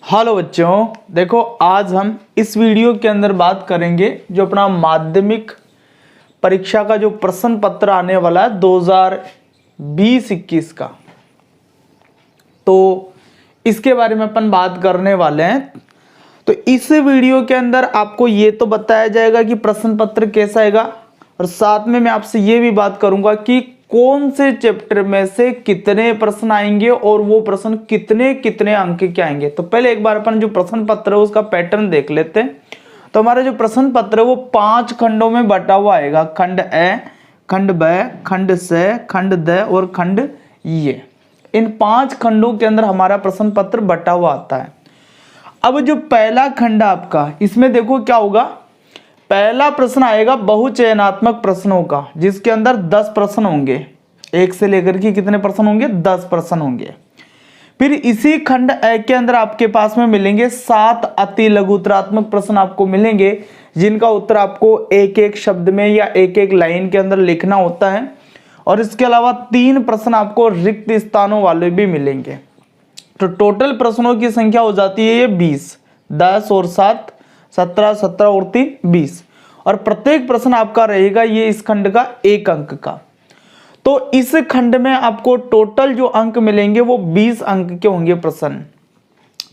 Hello बच्चों, देखो आज हम इस वीडियो के अंदर बात करेंगे जो अपना माध्यमिक परीक्षा का जो प्रश्न पत्र आने वाला है 2020-21 का, तो इसके बारे में अपन बात करने वाले हैं। तो इस वीडियो के अंदर आपको ये तो बताया जाएगा कि प्रश्न पत्र कैसा आएगा, और साथ में मैं आपसे ये भी बात करूंगा कि कौन से चैप्टर में से कितने प्रश्न आएंगे और वो प्रश्न कितने कितने अंक के आएंगे। तो पहले एक बार अपन जो प्रश्न पत्र है उसका पैटर्न देख लेते हैं। तो हमारा जो प्रश्न पत्र है वो 5 खंडों में बटा हुआ आएगा। खंड ए, खंड ब, खंड स, खंड द और खंड ये। इन 5 खंडों के अंदर हमारा प्रश्न पत्र बटा हुआ आता है। अब जो पहला खंड आपका, इसमें देखो क्या होगा। पहला प्रश्न आएगा बहुचयनात्मक प्रश्नों का, जिसके अंदर 10 प्रश्न होंगे। 1 से लेकर के कितने प्रश्न होंगे? 10 प्रश्न होंगे। फिर इसी खंड ए के अंदर आपके पास में मिलेंगे 7 अति लघुतरात्मक प्रश्न आपको मिलेंगे, जिनका उत्तर आपको एक एक शब्द में या एक एक लाइन के अंदर लिखना होता है। और इसके अलावा 3 प्रश्न आपको रिक्त स्थानों वाले भी मिलेंगे। तो टोटल प्रश्नों की संख्या हो जाती है ये 20। 10 और 7 17, 17 और 3 20। और प्रत्येक प्रश्न आपका रहेगा ये इस खंड का 1 अंक का। तो इस खंड में आपको टोटल जो अंक मिलेंगे वो 20 अंक के होंगे। प्रश्न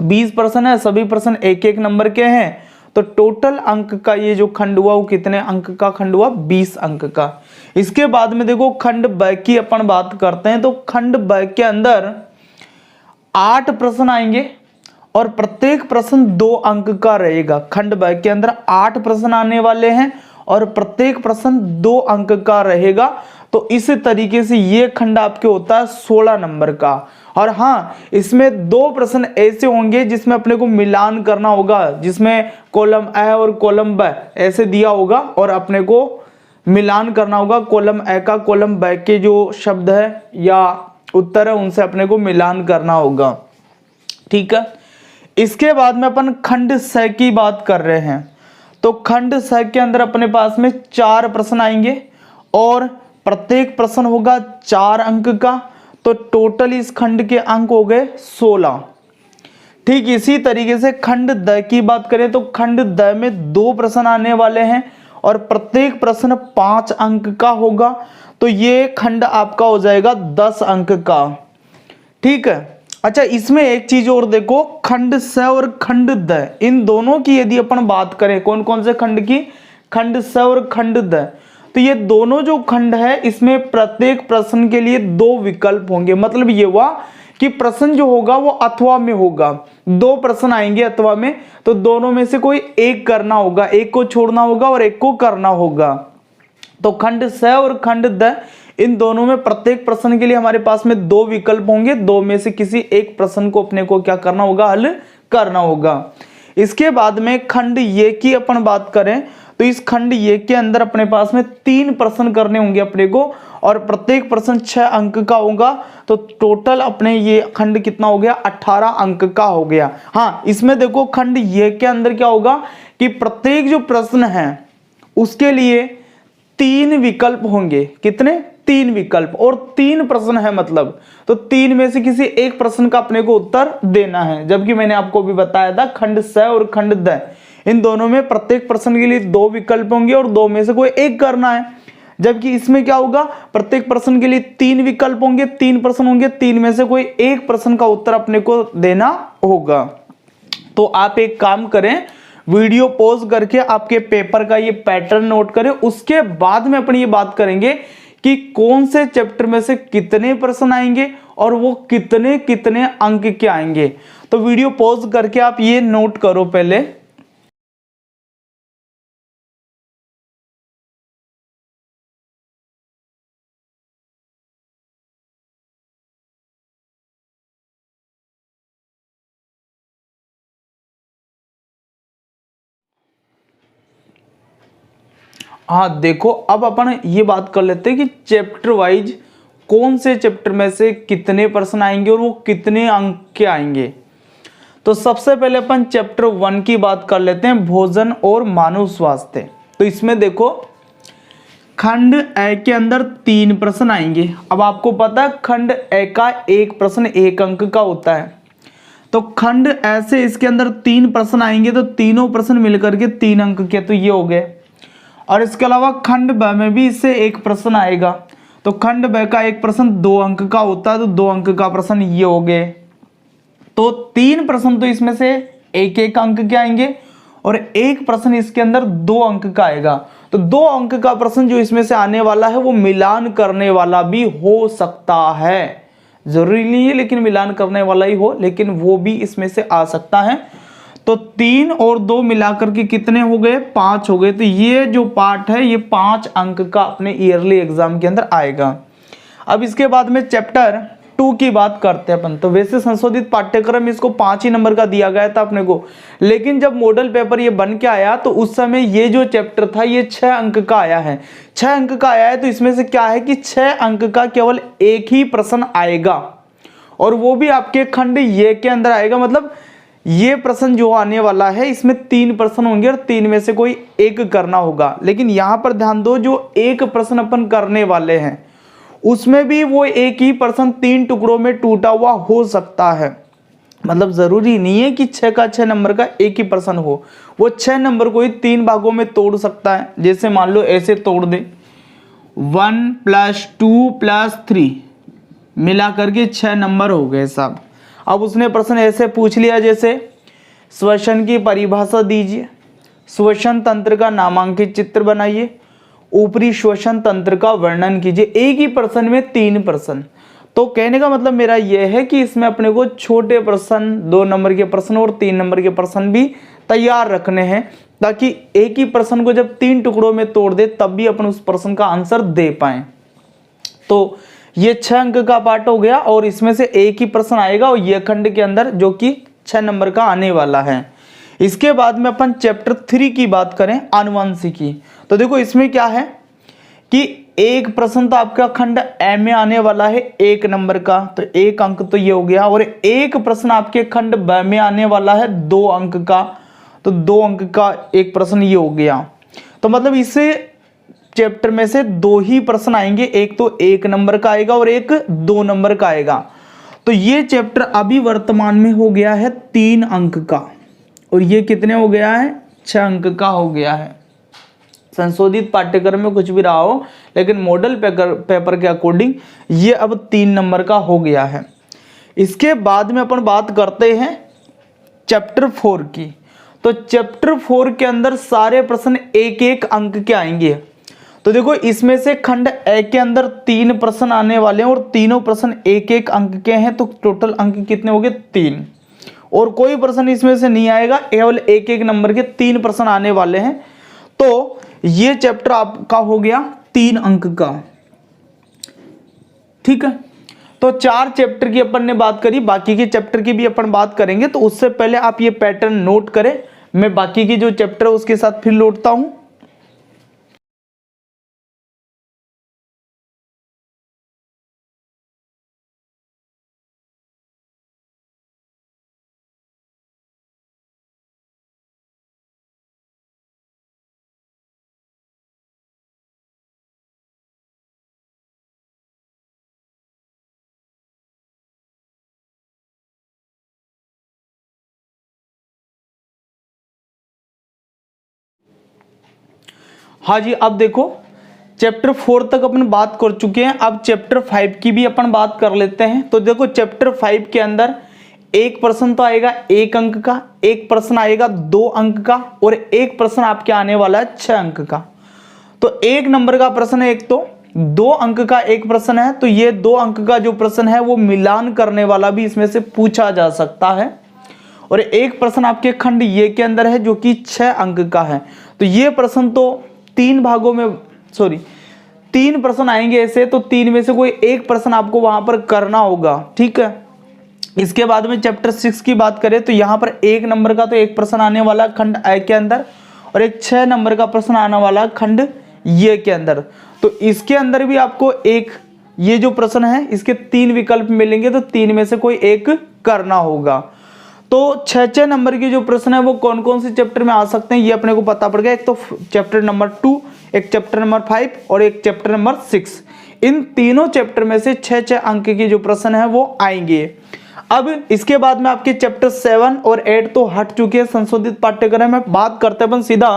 20 प्रश्न है, सभी प्रश्न 1-1 नंबर के हैं। तो टोटल अंक का ये जो खंड हुआ वो कितने अंक का खंड हुआ? 20 अंक का। इसके बाद में देखो खंड ब की अपन बात करते हैं। तो खंड ब के अंदर 8 प्रश्न आएंगे और प्रत्येक प्रश्न 2 अंक का रहेगा। खंड ब के अंदर 8 प्रश्न आने वाले हैं और प्रत्येक प्रश्न 2 अंक का रहेगा। तो इस तरीके से ये खंड आपके होता है 16 नंबर का। और हाँ, इसमें 2 प्रश्न ऐसे होंगे जिसमें अपने को मिलान करना होगा, जिसमें कॉलम ए और कॉलम ब ऐसे दिया होगा और अपने को मिलान करना होगा। कॉलम ए का कॉलम ब के जो शब्द है या उत्तर है उनसे अपने को मिलान करना होगा। ठीक है। इसके बाद में अपन खंड स की बात कर रहे हैं। तो खंड स के अंदर अपने पास में 4 प्रश्न आएंगे और प्रत्येक प्रश्न होगा 4 अंक का। तो टोटल इस खंड के अंक हो गए 16। ठीक इसी तरीके से खंड द की बात करें तो खंड द में 2 प्रश्न आने वाले हैं और प्रत्येक प्रश्न 5 अंक का होगा। तो ये खंड आपका हो जाएगा 10 अंक का। ठीक है। अच्छा, इसमें एक चीज और देखो, खंड स और खंड द, इन दोनों की यदि अपन बात करें, कौन कौन से खंड की? खंड स और खंड द। तो ये दोनों जो खंड है इसमें प्रत्येक प्रश्न के लिए 2 विकल्प होंगे। मतलब ये हुआ कि प्रश्न जो होगा वो अथवा में होगा। 2 प्रश्न आएंगे अथवा में, तो दोनों में से कोई एक करना होगा, एक को छोड़ना होगा और एक को करना होगा। तो खंड स और खंड द, इन दोनों में प्रत्येक प्रश्न के लिए हमारे पास में 2 विकल्प होंगे। 2 में से किसी एक प्रश्न को अपने को क्या करना होगा? हल करना होगा। इसके बाद में खंड ये की अपन बात करें तो इस खंड ये के अंदर अपने पास में 3 प्रश्न करने होंगे अपने को और प्रत्येक प्रश्न 6 अंक का होगा। तो टोटल अपने ये खंड कितना हो गया? 18 अंक का हो गया। हाँ, इसमें देखो खंड ये के अंदर क्या होगा कि प्रत्येक जो प्रश्न है उसके लिए 3 विकल्प होंगे। कितने? 3 विकल्प। और 3 प्रश्न है मतलब, तो 3 में से किसी एक प्रश्न का अपने को उत्तर देना है। जबकि मैंने आपको भी बताया था खंड स और खंड द, इन दोनों में प्रत्येक प्रश्न के लिए 2 विकल्प होंगे और 2 में से कोई एक करना है। जबकि इसमें क्या होगा? प्रत्येक प्रश्न के लिए 3 विकल्प होंगे, 3 प्रश्न होंगे, 3 में से कोई एक प्रश्न का उत्तर अपने को देना होगा। तो आप एक काम करें, वीडियो पॉज करके आपके पेपर का ये पैटर्न नोट करें। उसके बाद में अपन ये बात करेंगे कि कौन से चैप्टर में से कितने प्रश्न आएंगे और वो कितने कितने अंक के आएंगे। तो वीडियो पॉज करके आप ये नोट करो पहले। हाँ देखो, अब अपन ये बात कर लेते हैं कि चैप्टर वाइज कौन से चैप्टर में से कितने प्रश्न आएंगे और वो कितने अंक के आएंगे। तो सबसे पहले अपन चैप्टर 1 की बात कर लेते हैं, भोजन और मानव स्वास्थ्य। तो इसमें देखो खंड ए के अंदर 3 प्रश्न आएंगे। अब आपको पता है खंड ए का एक प्रश्न 1 अंक का होता है। तो खंड ऐसे इसके अंदर 3 प्रश्न आएंगे, तो तीनों प्रश्न मिलकर के 3 अंक के, तो ये हो गए। और इसके अलावा खंड ब में भी इससे एक प्रश्न आएगा, तो खंड ब का एक प्रश्न 2 अंक का होता है, तो 2 अंक का प्रश्न ये हो गए। तो 3 प्रश्न तो इसमें से एक एक अंक के आएंगे और एक प्रश्न इसके अंदर 2 अंक का आएगा। तो 2 अंक का प्रश्न जो इसमें से आने वाला है वो मिलान करने वाला भी हो सकता है, जरूरी नहीं है लेकिन मिलान करने वाला ही हो, लेकिन वो भी इसमें से आ सकता है। तो 3 और 2 मिलाकर के कितने हो गए, 5 हो गए। तो ये जो पार्ट है ये 5 अंक का अपने ईयरली एग्जाम के अंदर आएगा। अब इसके बाद में चैप्टर 2 की बात करते हैं अपन। तो वैसे संशोधित पाठ्यक्रम इसको 5 ही नंबर का दिया गया था अपने को, लेकिन जब मॉडल पेपर ये बन के आया तो उस समय ये जो चैप्टर था ये 6 अंक का आया है। 6 अंक का आया है, तो इसमें से क्या है कि 6 अंक का केवल एक ही प्रश्न आएगा, और वो भी आपके खंड ये के अंदर आएगा। मतलब ये प्रश्न जो आने वाला है इसमें 3 प्रश्न होंगे और 3 में से कोई एक करना होगा। लेकिन यहां पर ध्यान दो, जो एक प्रश्न अपन करने वाले हैं उसमें भी वो एक ही प्रश्न 3 टुकड़ों में टूटा हुआ हो सकता है। मतलब जरूरी नहीं है कि 6 का 6 नंबर का एक ही प्रश्न हो, वो 6 नंबर को ही 3 भागों में तोड़ सकता है। जैसे मान लो ऐसे तोड़ दे, 1 + 2 + 3 मिला करके 6 नंबर हो गए साहब। अब उसने प्रश्न ऐसे पूछ लिया, जैसे श्वसन की परिभाषा दीजिए, श्वसन तंत्र का नामांकित चित्र बनाइए, ऊपरी श्वसन तंत्र का वर्णन कीजिए। एक ही प्रश्न में 3 प्रश्न। तो कहने का मतलब मेरा यह है कि इसमें अपने को छोटे प्रश्न, 2 नंबर के प्रश्न और 3 नंबर के प्रश्न भी तैयार रखने हैं, ताकि एक ही प्रश्न को जब 3 टुकड़ों में तोड़ दे तब भी अपन उस प्रश्न का आंसर दे पाए। तो ये 6 अंक का पार्ट हो गया, और इसमें से एक ही प्रश्न आएगा और ये खंड के अंदर, जो कि 6 नंबर का आने वाला है। इसके बाद में अपन चैप्टर 3 की बात करें, आनुवंशिकी। तो देखो इसमें क्या है कि एक प्रश्न तो आपका खंड ए में आने वाला है 1 नंबर का, तो 1 अंक तो ये हो गया, और एक प्रश्न आपके खंड ब में आने वाला है 2 अंक का, तो 2 अंक का एक प्रश्न ये हो गया। तो मतलब इससे चैप्टर में से 2 ही प्रश्न आएंगे, एक तो 1 नंबर का आएगा और एक 2 नंबर का आएगा। तो ये चैप्टर अभी वर्तमान में हो गया है 3 अंक का, और ये कितने हो गया है, 6 अंक का हो गया है। संशोधित पाठ्यक्रम में कुछ भी रहा हो, लेकिन मॉडल पेपर के अकॉर्डिंग ये अब 3 नंबर का हो गया है। इसके बाद में अपन बात करते हैं चैप्टर 4 की। तो चैप्टर 4 के अंदर सारे प्रश्न 1-1 अंक के आएंगे। तो देखो इसमें से खंड ए के अंदर 3 प्रश्न आने वाले हैं, और तीनों प्रश्न 1-1 अंक के हैं, तो टोटल अंक कितने हो गए, 3। और कोई प्रश्न इसमें से नहीं आएगा, केवल 1-1 नंबर के 3 प्रश्न आने वाले हैं। तो ये चैप्टर आपका हो गया 3 अंक का, ठीक है। तो 4 चैप्टर की अपन ने बात करी, बाकी के चैप्टर की भी अपन बात करेंगे। तो उससे पहले आप ये पैटर्न नोट करें, मैं बाकी की जो चैप्टर है उसके साथ फिर लौटता हूं। हाँ जी, अब देखो चैप्टर 4 तक अपन बात कर चुके हैं। अब चैप्टर 5 की भी अपन बात कर लेते हैं। तो देखो चैप्टर 5 के अंदर एक प्रश्न तो आएगा 1 अंक का, एक प्रश्न आएगा 2 अंक का, और एक प्रश्न आपके आने वाला है 6 अंक का। तो 1 नंबर का प्रश्न है एक, तो 2 अंक का एक प्रश्न है। तो ये 2 अंक का जो प्रश्न है वो मिलान करने वाला भी इसमें से पूछा जा सकता है। और एक प्रश्न आपके खंड ये के अंदर है जो कि 6 अंक का है। तो ये प्रश्न तो 3 भागों में, 3 प्रश्न आएंगे ऐसे, तो 3 में से कोई एक प्रश्न आपको वहां पर करना होगा, ठीक है। इसके बाद में चैप्टर 6 की बात करें तो यहाँ पर 1 नंबर का तो एक प्रश्न आने वाला खंड ए के अंदर, और एक 6 नंबर का प्रश्न आने वाला खंड ये के अंदर। तो इसके अंदर भी आपको एक, ये जो प्रश्न है इसके 3 विकल्प मिलेंगे, तो 3 में से कोई एक करना होगा। तो 6 नंबर के जो प्रश्न है वो कौन कौन से चैप्टर में आ सकते हैं ये अपने को पता पड़ गया। एक तो चैप्टर नंबर 2, एक चैप्टर नंबर 5 और एक चैप्टर नंबर 6। इन तीनों चैप्टर में से 6 अंक के जो प्रश्न है वो आएंगे। अब इसके बाद में आपके चैप्टर 7 और 8 तो हट चुके हैं संशोधित पाठ्यक्रम में। बात करते हैं अपन सीधा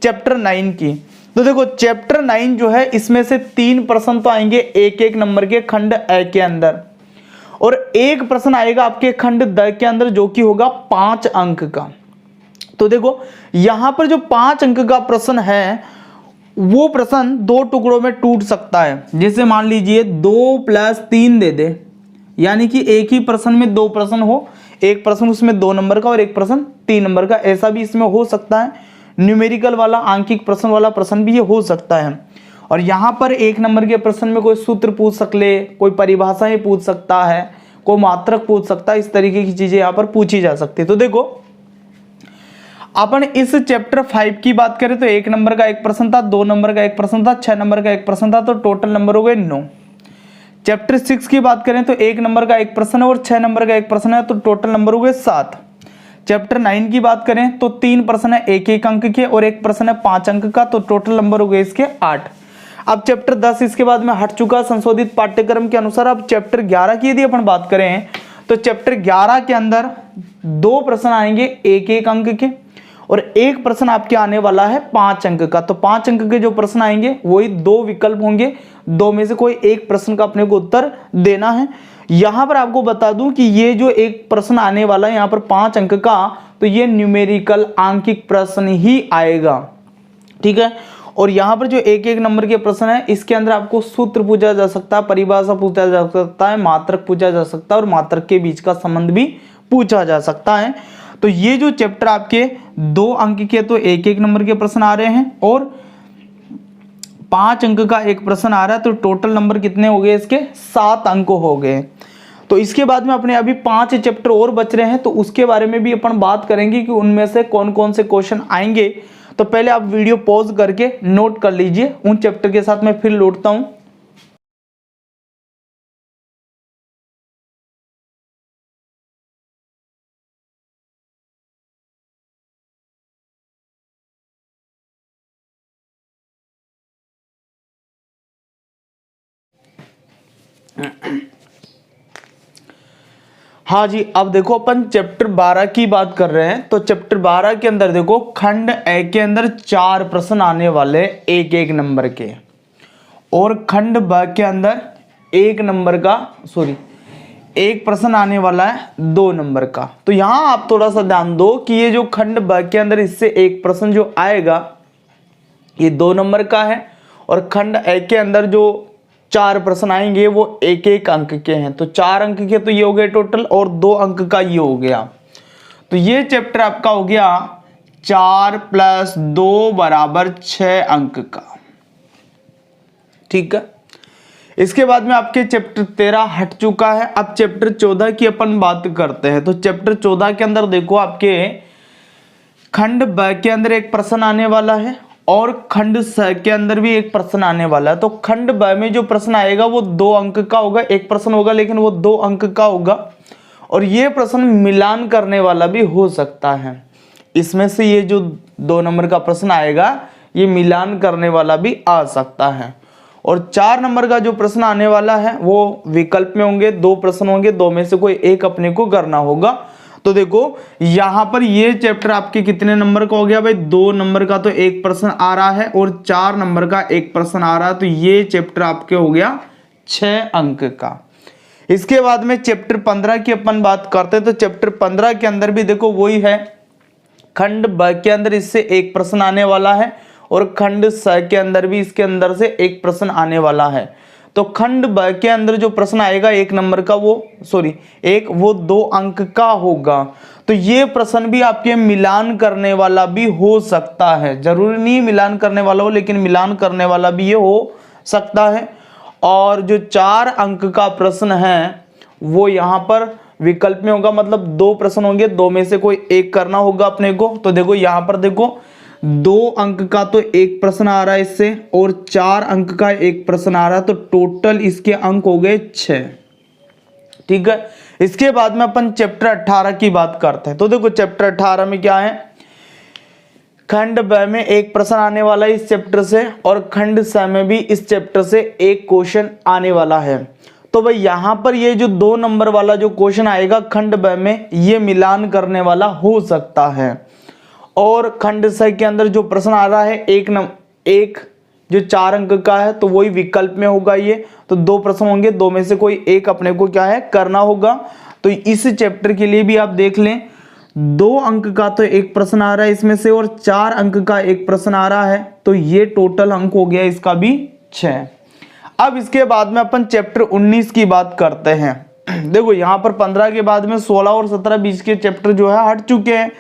चैप्टर 9 की। तो देखो चैप्टर 9 जो है इसमें से 3 प्रश्न तो आएंगे एक एक नंबर के खंड ए के अंदर, और एक प्रश्न आएगा आपके खंड द के अंदर जो कि होगा 5 अंक का। तो देखो यहां पर जो 5 अंक का प्रश्न है वो प्रश्न 2 टुकड़ों में टूट सकता है। जैसे मान लीजिए 2 + 3 दे दे, यानी कि एक ही प्रश्न में 2 प्रश्न हो, एक प्रश्न उसमें 2 नंबर का और एक प्रश्न 3 नंबर का, ऐसा भी इसमें हो सकता है। न्यूमेरिकल वाला आंकिक प्रश्न वाला प्रश्न भी ये हो सकता है। और यहाँ पर 1 नंबर के प्रश्न में कोई सूत्र पूछ सकले, कोई परिभाषाएं पूछ सकता है, कोई मात्रक पूछ सकता है, इस तरीके की चीजें यहाँ पर पूछी जा सकती है। तो देखो अपन इस चैप्टर 5 की बात करें तो 1 नंबर का एक प्रश्न था, 2 नंबर का एक प्रश्न था, 6 नंबर का एक प्रश्न था, तो टोटल नंबर हो गए 9। चैप्टर 6 की बात करें तो 1 नंबर का एक प्रश्न है और 6 नंबर का एक प्रश्न है, तो टोटल नंबर हो गए 7। चैप्टर 9 की बात करें तो 3 प्रश्न है 1-1 अंक के और एक प्रश्न है 5 अंक का, तो टोटल नंबर हो गए इसके 8। अब चैप्टर 10 इसके बाद में हट चुका संशोधित पाठ्यक्रम के अनुसार। अब चैप्टर 11 की यदि अपन बात करें तो चैप्टर 11 के अंदर 2 प्रश्न आएंगे 1-1 अंक के और एक प्रश्न आपके आने वाला है 5 अंक का। तो 5 अंक के जो प्रश्न आएंगे वही 2 विकल्प होंगे, 2 में से कोई एक प्रश्न का अपने को उत्तर देना है। यहां पर आपको बता दूं कि ये जो एक प्रश्न आने वाला है यहाँ पर 5 अंक का, तो ये न्यूमेरिकल आंकिक प्रश्न ही आएगा, ठीक है। और यहाँ पर जो 1-1 नंबर के प्रश्न है इसके अंदर आपको सूत्र पूछा जा सकता है, परिभाषा पूछा जा सकता है, मात्रक पूछा जा सकता है और मात्रक के बीच का संबंध भी पूछा जा सकता है। तो ये जो चैप्टर आपके 2 अंक के तो 1-1 नंबर के प्रश्न आ रहे हैं और 5 अंक का एक प्रश्न आ रहा है, तो टोटल नंबर कितने हो गए इसके 7 अंक हो गए। तो इसके बाद में अपने अभी 5 चैप्टर और बच रहे हैं, तो उसके बारे में भी अपन बात करेंगे कि उनमें से कौन कौन से क्वेश्चन आएंगे। तो पहले आप वीडियो पॉज करके नोट कर लीजिए, उन चैप्टर के साथ मैं फिर लौटता हूं। हाँ जी, अब देखो अपन चैप्टर 12 की बात कर रहे हैं। तो चैप्टर 12 के अंदर देखो खंड ए के अंदर 4 प्रश्न आने वाले 1-1 नंबर के और खंड ब के अंदर 1 नंबर का एक प्रश्न आने वाला है 2 नंबर का। तो यहां आप थोड़ा सा ध्यान दो कि ये जो खंड ब के अंदर इससे एक प्रश्न जो आएगा ये 2 नंबर का है और खंड ए के अंदर जो 4 प्रश्न आएंगे वो 1-1 अंक के हैं। तो 4 अंक के तो ये हो गए टोटल और 2 अंक का ये हो गया। तो ये चैप्टर आपका हो गया 4 + 2 = 6 अंक का, ठीक है। इसके बाद में आपके चैप्टर 13 हट चुका है। अब चैप्टर 14 की अपन बात करते हैं। तो चैप्टर 14 के अंदर देखो आपके खंड ब के अंदर एक प्रश्न आने वाला है और खंड स के अंदर भी एक प्रश्न आने वाला है। तो खंड ब में जो प्रश्न आएगा वो 2 अंक का होगा, एक प्रश्न होगा लेकिन वो 2 अंक का होगा और ये प्रश्न मिलान करने वाला भी हो सकता है। इसमें से ये जो 2 नंबर का प्रश्न आएगा ये मिलान करने वाला भी आ सकता है। और 4 नंबर का जो प्रश्न आने वाला है वो विकल्प में होंगे, 2 प्रश्न होंगे, 2 में से कोई एक अपने को करना होगा। तो देखो यहां पर ये चैप्टर आपके कितने नंबर का हो गया भाई, 2 नंबर का तो एक प्रश्न आ रहा है और 4 नंबर का एक प्रश्न आ रहा है। तो ये चैप्टर आपके हो गया 6 अंक का। इसके बाद में चैप्टर 15 की अपन बात करते हैं। तो चैप्टर 15 के अंदर भी देखो वही है, खंड ब के अंदर इससे एक प्रश्न आने वाला है और खंड स के अंदर भी इसके अंदर से एक प्रश्न आने वाला है। तो खंड ब के अंदर जो प्रश्न आएगा 1 नंबर का वो 2 अंक का होगा। तो ये प्रश्न भी आपके मिलान करने वाला भी हो सकता है, जरूरी नहीं मिलान करने वाला हो लेकिन मिलान करने वाला भी ये हो सकता है। और जो 4 अंक का प्रश्न है वो यहाँ पर विकल्प में होगा, मतलब 2 प्रश्न होंगे, 2 में से कोई एक करना होगा अपने को। तो देखो यहाँ पर देखो 2 अंक का तो एक प्रश्न आ रहा है इससे और 4 अंक का एक प्रश्न आ रहा है, तो टोटल इसके अंक हो गए 6, ठीक है। इसके बाद में अपन चैप्टर 18 की बात करते हैं। तो देखो चैप्टर 18 में क्या है, खंड ब में एक प्रश्न आने वाला है इस चैप्टर से और खंड स में भी इस चैप्टर से एक क्वेश्चन आने वाला है। तो भाई यहां पर ये जो 2 नंबर वाला जो क्वेश्चन आएगा खंड ब में, ये मिलान करने वाला हो सकता है। और खंड स के अंदर जो प्रश्न आ रहा है एक जो 4 अंक का है, तो वही विकल्प में होगा ये। तो 2 प्रश्न होंगे, 2 में से कोई एक अपने को क्या है करना होगा। तो इस चैप्टर के लिए भी आप देख लें, 2 अंक का तो एक प्रश्न आ रहा है इसमें से, और 4 अंक का एक प्रश्न आ रहा है। तो ये टोटल अंक हो गया इसका भी 6। अब इसके बाद में अपन चैप्टर 19 की बात करते हैं। देखो यहाँ पर 15 के बाद में 16 और 17 बीच के चैप्टर जो है हट चुके हैं,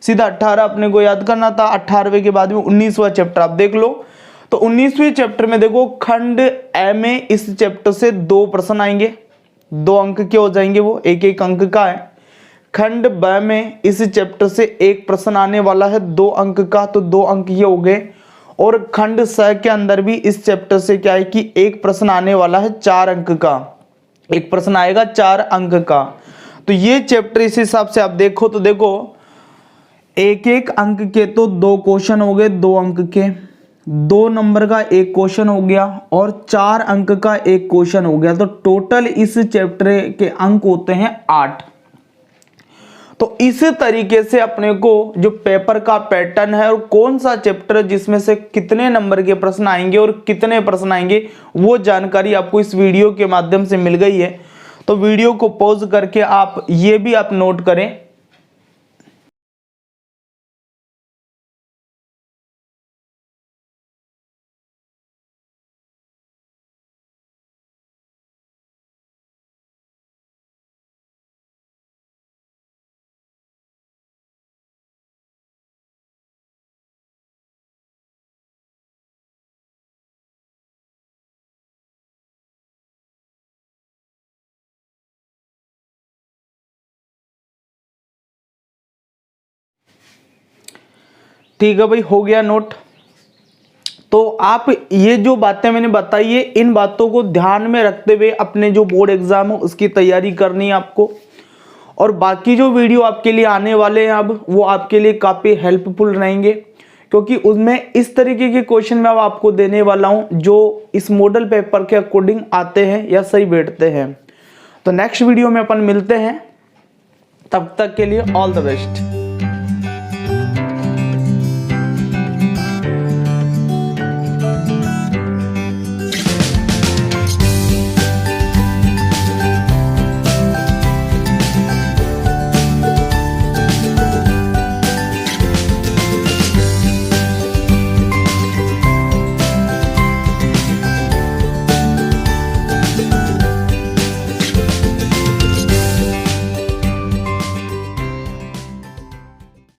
सीधा 18 अपने को याद करना था। 18वें के बाद में 19वां चैप्टर आप देख लो। तो 19वें चैप्टर में देखो खंड ए में इस चैप्टर से 2 प्रश्न आएंगे, 2 अंक के हो जाएंगे, वो एक एक अंक का है। खंड ब में इस चैप्टर से एक प्रश्न आने वाला है 2 अंक का, तो 2 अंक ये हो गए। और खंड स के अंदर भी इस चैप्टर से क्या है कि एक प्रश्न आने वाला है 4 अंक का, एक प्रश्न आएगा 4 अंक का। तो ये चैप्टर इस हिसाब से आप देखो तो देखो एक एक अंक के तो 2 क्वेश्चन हो गए, 2 अंक के, 2 नंबर का एक क्वेश्चन हो गया, और 4 अंक का एक क्वेश्चन हो गया। तो टोटल इस चैप्टर के अंक होते हैं 8। तो इस तरीके से अपने को जो पेपर का पैटर्न है और कौन सा चैप्टर जिसमें से कितने नंबर के प्रश्न आएंगे और कितने प्रश्न आएंगे, वो जानकारी आपको इस वीडियो के माध्यम से मिल गई है। तो वीडियो को पॉज करके आप ये भी आप नोट करें, ठीक है भाई, हो गया नोट। तो आप ये जो बातें मैंने बताई है, इन बातों को ध्यान में रखते हुए अपने जो बोर्ड एग्जाम है उसकी तैयारी करनी है आपको। और बाकी जो वीडियो आपके लिए आने वाले हैं अब, वो आपके लिए काफ़ी हेल्पफुल रहेंगे, क्योंकि उसमें इस तरीके के क्वेश्चन मैं अब आपको देने वाला हूं जो इस मॉडल पेपर के अकॉर्डिंग आते हैं या सही बैठते हैं। तो नेक्स्ट वीडियो में अपन मिलते हैं, तब तक के लिए ऑल द बेस्ट।